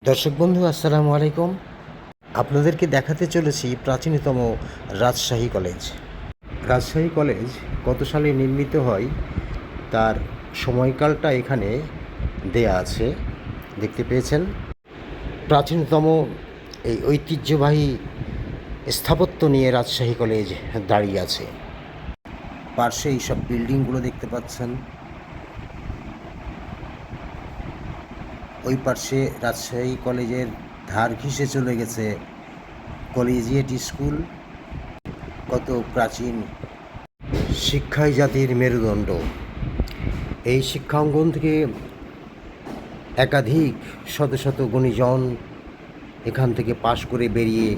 দর্শক বন্ধু আসসালামু আলাইকুম। আপনাদেরকে দেখাতে চলেছি প্রাচীনতম রাজশাহী কলেজ। রাজশাহী কলেজ কত সালে নির্মিত হয় তার সময়কালটা এখানে দেয়া আছে, দেখতে পেয়েছেন। প্রাচীনতম এই ঐতিহ্যবাহী স্থাপত্য নিয়ে রাজশাহী কলেজ দাঁড়িয়ে আছে। পার্শ্বে এইসব বিল্ডিংগুলো দেখতে পাচ্ছেন। ওই পার্শ্বে রাজশাহী কলেজের ধার ঘেঁষে চলে গেছে কলেজিয়েট স্কুল। কত প্রাচীন শিক্ষাই জাতির মেরুদণ্ড। এই শিক্ষাঙ্গন থেকে একাধিক শত শত গুণীজন এখান থেকে পাশ করে বেরিয়ে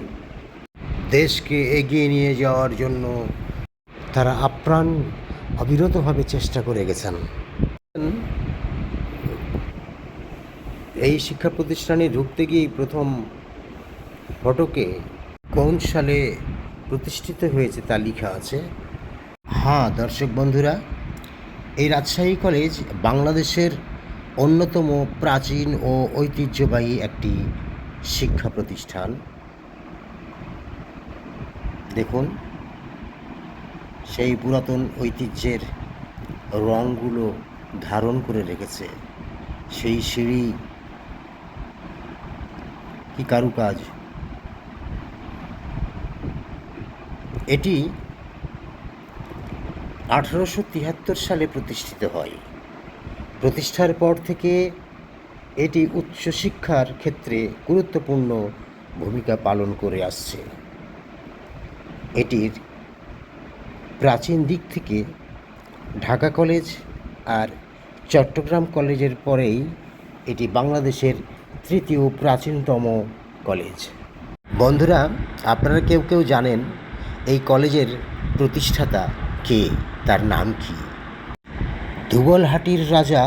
দেশকে এগিয়ে নিয়ে যাওয়ার জন্য তারা আপ্রাণ অবিরতভাবে চেষ্টা করে গেছেন। এই শিক্ষা প্রতিষ্ঠানে ঢুকতে গিয়েই প্রথম ফটকে কোন সালে প্রতিষ্ঠিত হয়েছে তা লেখা আছে। হ্যাঁ দর্শক বন্ধুরা, এই রাজশাহী কলেজ বাংলাদেশের অন্যতম প্রাচীন ও ঐতিহ্যবাহী একটি শিক্ষা প্রতিষ্ঠান। দেখুন, সেই পুরাতন ঐতিহ্যের রঙগুলো ধারণ করে রেখেছে। সেই সিঁড়ি, কি কারুকাজ! এটি 1873 সালে প্রতিষ্ঠিত হয়। প্রতিষ্ঠার পর থেকে এটি উচ্চশিক্ষার ক্ষেত্রে গুরুত্বপূর্ণ ভূমিকা পালন করে আসছে। এটির প্রাচীন দিক থেকে ঢাকা কলেজ আর চট্টগ্রাম কলেজের পরেই এটি বাংলাদেশের তৃতীয় প্রাচীনতম কলেজ। বন্ধুরা, আপনারা কেউ কেউ জানেন এই কলেজের প্রতিষ্ঠাতা কে, তার নাম কি? ধুবলহাটির রাজা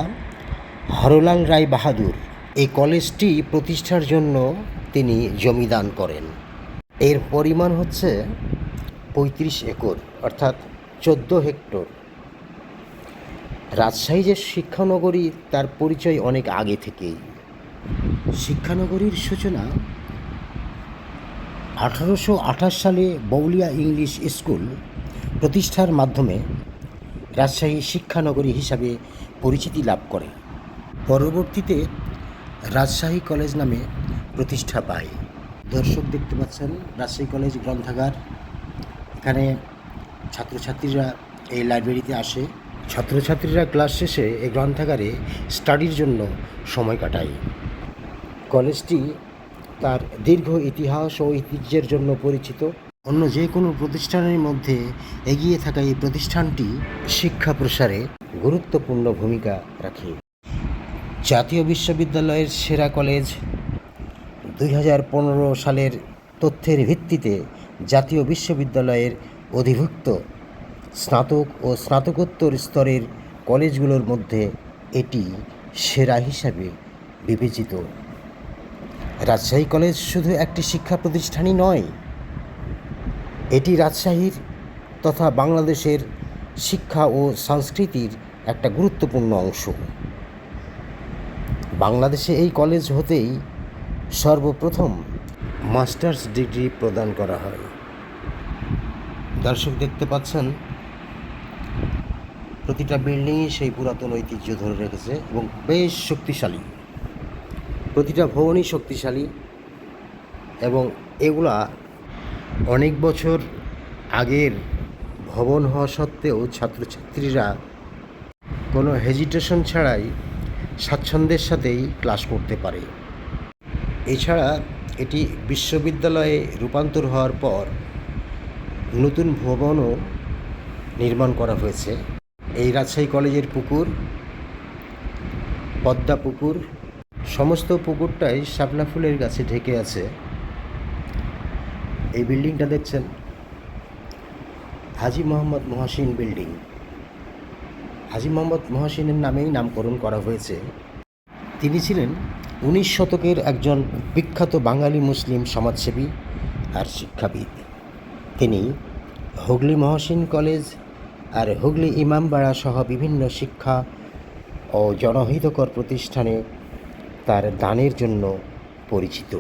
হরলাল রায় বাহাদুর এই কলেজটি প্রতিষ্ঠার জন্য তিনি জমিদান করেন। এর পরিমাণ হচ্ছে 35 একর, অর্থাৎ 14 হেক্টর। রাজশাহী যে শিক্ষানগরী তার পরিচয় অনেক আগে থেকেই। শিক্ষানগরীর সূচনা 1828 সালে বউলিয়া ইংলিশ স্কুল প্রতিষ্ঠার মাধ্যমে রাজশাহী শিক্ষানগরী হিসাবে পরিচিতি লাভ করে। পরবর্তীতে রাজশাহী কলেজ নামে প্রতিষ্ঠা পায়। দর্শক দেখতে পাচ্ছেন রাজশাহী কলেজ গ্রন্থাগার। এখানে ছাত্রছাত্রীরা এই লাইব্রেরিতে আসে। ছাত্রছাত্রীরা ক্লাস শেষে এই গ্রন্থাগারে স্টাডির জন্য সময় কাটায়। কলেজটি তার দীর্ঘ ইতিহাস ও ঐতিহ্যের জন্য পরিচিত। অন্য যে কোনো প্রতিষ্ঠানের মধ্যে এগিয়ে থাকা এই প্রতিষ্ঠানটি শিক্ষা প্রসারে গুরুত্বপূর্ণ ভূমিকা রাখে। জাতীয় বিশ্ববিদ্যালয়ের সেরা কলেজ 2015 সালের তথ্যের ভিত্তিতে জাতীয় বিশ্ববিদ্যালয়ের অধিভুক্ত স্নাতক ও স্নাতকোত্তর স্তরের কলেজগুলোর মধ্যে এটি সেরা হিসাবে বিবেচিত। রাজশাহী কলেজ শুধু একটি শিক্ষা প্রতিষ্ঠানই নয়, এটি রাজশাহীর তথা বাংলাদেশের শিক্ষা ও সংস্কৃতির একটা গুরুত্বপূর্ণ অংশ। বাংলাদেশে এই কলেজ হতেই সর্বপ্রথম মাস্টার্স ডিগ্রি প্রদান করা হয়। দর্শক দেখতে পাচ্ছেন প্রতিটা বিল্ডিংই সেই পুরাতন ঐতিহ্য ধরে রেখেছে এবং বেশ শক্তিশালী। প্রতিটা ভবনই শক্তিশালী এবং এগুলা অনেক বছর আগের ভবন হওয়া সত্ত্বেও ছাত্রছাত্রীরা কোনো হেজিটেশন ছাড়াই স্বাচ্ছন্দ্যের সাথেই ক্লাস করতে পারে। এছাড়া এটি বিশ্ববিদ্যালয়ে রূপান্তর হওয়ার পর নতুন ভবনও নির্মাণ করা হয়েছে। এই রাজশাহী কলেজের পুকুর, পদ্মা পুকুর, সমস্ত পুকুরটাই শাপলা ফুলের গাছে ঢেকে আছে। এই বিল্ডিংটা দেখছেন হাজী মোহাম্মদ মহসিন বিল্ডিং। হাজী মোহাম্মদ মহসিনের নামেই নামকরণ করা হয়েছে। তিনি ছিলেন 19 শতকের একজন বিখ্যাত বাঙালি মুসলিম সমাজসেবী আর শিক্ষাবিদ। তিনি হুগলি মহসিন কলেজ আর হুগলি ইমামবাড়া সহ বিভিন্ন শিক্ষা ও জনহিতকর প্রতিষ্ঠানে তার দানের জন্য পরিচিত।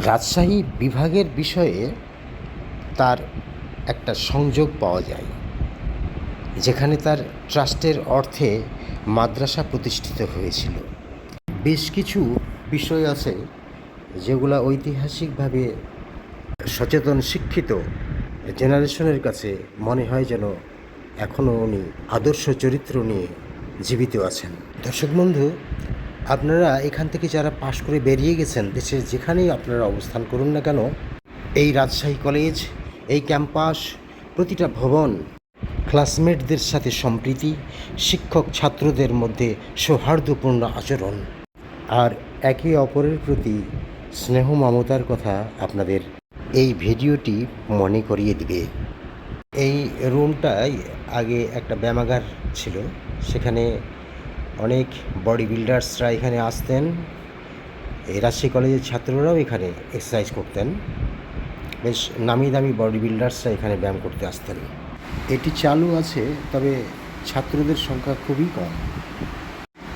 রাজশাহী বিভাগের বিষয়ে তার একটা সংযোগ পাওয়া যায়, যেখানে তার ট্রাস্টের অর্থে মাদ্রাসা প্রতিষ্ঠিত হয়েছিল। বেশ কিছু বিষয় আছে যেগুলো ঐতিহাসিকভাবে সচেতন শিক্ষিত জেনারেশনের কাছে মনে হয় যেন এখনও উনি আদর্শ চরিত্র নিয়ে জীবিত আছেন। দর্শক বন্ধু, আপনারা এখান থেকে যারা পাশ করে বেরিয়ে গেছেন, দেশের যেখানেই আপনারা অবস্থান করুন না কেন, এই রাজশাহী কলেজ, এই ক্যাম্পাস, প্রতিটা ভবন, ক্লাসমেটদের সাথে সম্প্রীতি, শিক্ষক ছাত্রদের মধ্যে সৌহার্দ্যপূর্ণ আচরণ আর একে অপরের প্রতি স্নেহ মমতার কথা আপনাদের এই ভিডিওটি মনে করিয়ে দিবে। এই রুমটায় আগে একটা ব্যায়ামাগার ছিল, সেখানে অনেক বডি বিল্ডার্সরা এখানে আসতেন। এই রাজশাহী কলেজের ছাত্ররাও এখানে এক্সারসাইজ করতেন। বেশ নামি দামি বডি বিল্ডার্সরা এখানে ব্যায়াম করতে আসতেন। এটি চালু আছে, তবে ছাত্রদের সংখ্যা খুবই কম,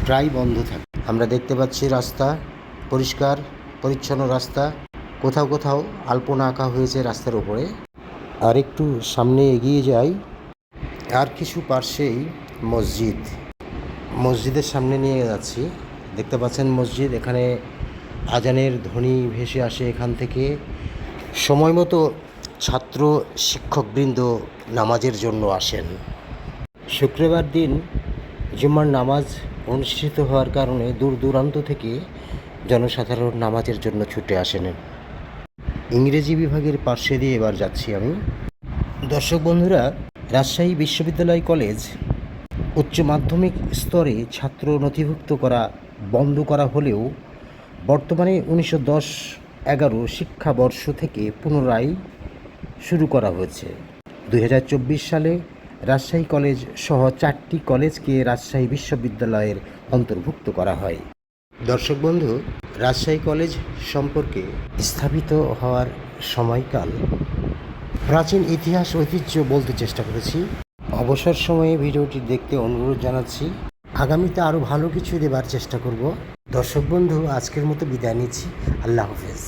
প্রায় বন্ধ থাকে। আমরা দেখতে পাচ্ছি রাস্তা পরিষ্কার পরিচ্ছন্ন রাস্তা, কোথাও কোথাও আলপনা আঁকা হয়েছে রাস্তার উপরে। আর একটু সামনে এগিয়ে যাই, আর কিছু পাশেই মসজিদ। মসজিদের সামনে নিয়ে যাচ্ছি, দেখতে পাচ্ছেন মসজিদ। এখানে আজানের ধ্বনি ভেসে আসে এখান থেকে। সময় মতো ছাত্র শিক্ষকবৃন্দ নামাজের জন্য আসেন। শুক্রবার দিন জুম্মার নামাজ অনুষ্ঠিত হওয়ার কারণে দূর দূরান্ত থেকে জনসাধারণ নামাজের জন্য ছুটে আসেন। ইংরেজি বিভাগের পাশে দিয়ে এবার যাচ্ছি আমি। দর্শক বন্ধুরা, রাজশাহী বিশ্ববিদ্যালয় কলেজ উচ্চ মাধ্যমিক স্তরে ছাত্র নথিভুক্ত করা বন্ধ করা হলেও বর্তমানে 1910-11 শিক্ষাবর্ষ থেকে পুনরায় শুরু করা হয়েছে। 2024 সালে রাজশাহী কলেজ সহ 4টি কলেজকে রাজশাহী বিশ্ববিদ্যালয়ের অন্তর্ভুক্ত করা হয়। দর্শক বন্ধু, রাজশাহী কলেজ সম্পর্কে স্থাপিত হওয়ার সময়কাল, প্রাচীন ইতিহাস ঐতিহ্য বলতে চেষ্টা করেছি। অবসর সময়ে ভিডিওটি দেখতে অনুরোধ জানাচ্ছি। আগামীতে আরও ভালো কিছু দেবার চেষ্টা করব। দর্শক বন্ধু, আজকের মতো বিদায় নিচ্ছি। আল্লাহ হাফেজ।